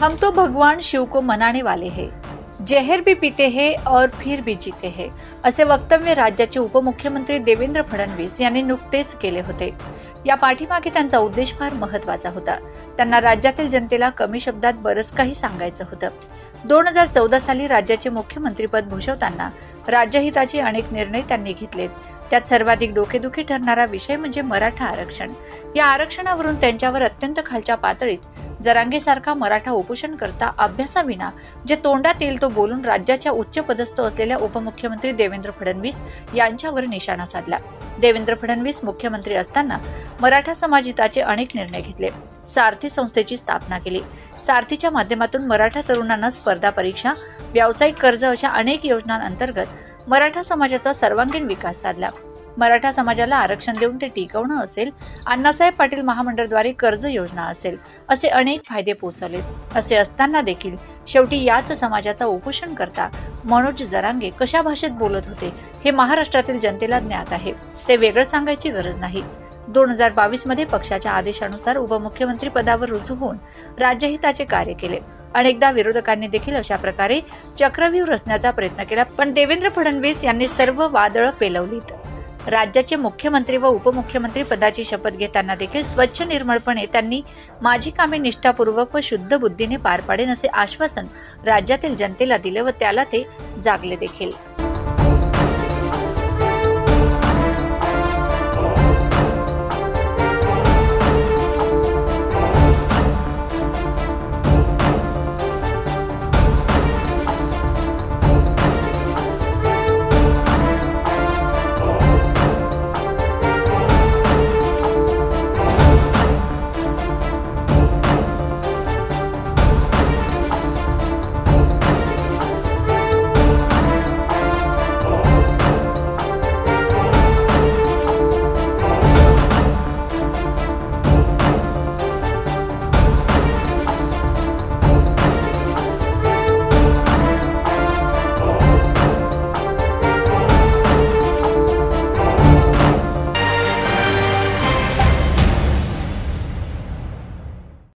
हम तो भगवान शिव को मनाने वाले हैं, जहर भी पीते हैं और फिर भी जीते हैं, असे वक्तव्य राज्याचे उपमुख्यमंत्री देवेंद्र फडणवीस यांनी नुकतेच केले होते। या पाठीमागे त्यांचा उद्देश फार महत्त्वाचा होता। त्यांना राज्यातील जनतेला कमी शब्दात बरंच काही सांगायचं होतं। 2014 साली राज्याचे मुख्यमंत्रीपद भूषवताना राज्यहिताचे अनेक निर्णय त्यांनी घेतलेत। त्यात सर्वाधिक डोकेदुखी ठरणारा विषय म्हणजे मराठा आरक्षण। या आरक्षणावरून त्यांच्यावर अत्यंत खालच्या पातळीत जरांगेसारखा मराठा उपोषणकर्ता अभ्यासाविना जे तोंडात येईल तो बोलून राज्याच्या उच्च पदस्थ असलेल्या उपमुख्यमंत्री देवेंद्र फडणवीस यांच्यावर निशाणा साधला। देवेंद्र फडणवीस मुख्यमंत्री असताना मराठा समाजहिताचे अनेक निर्णय घेतले। सारथी संस्थेची स्थापना केली। सारथीच्या माध्यमातून मराठा तरुणांना स्पर्धा परीक्षा, व्यावसायिक कर्ज अशा अनेक योजनांअंतर्गत मराठा समाजाचा सर्वांगीण विकास साधला। मराठा समाजाला आरक्षण देऊन ते टिकवणं असेल, अण्णासाहेब पाटील महामंडळाद्वारे कर्ज योजना असेल, असे अनेक फायदे पोहोचवले। असे असताना देखील शेवटी याच समाजाचा उपोषणकर्ता मनोज जरांगे कशा भाषेत बोलत होते हे महाराष्ट्रातील जनतेला ज्ञात आहे। ते वेगळं सांगायची गरज नाही। 2022 मध्ये पक्षाच्या आदेशानुसार उपमुख्यमंत्री पदावर रुजू होऊन राज्यहिताचे कार्य केले। अनेकदा विरोधकांनी देखील अशा प्रकारे चक्रव्यूह रचण्याचा प्रयत्न केला, पण देवेंद्र फडणवीस यांनी सर्व वादळ पेलवलीत। राज्याचे मुख्यमंत्री व उपमुख्यमंत्री पदाची शपथ घेताना देखील स्वच्छ निर्मळपणे त्यांनी माझी कामे निष्ठापूर्वक व शुद्ध बुद्धीने पार पाडेन असे आश्वासन राज्यातील जनतेला दिले व त्याला ते जागले देखील।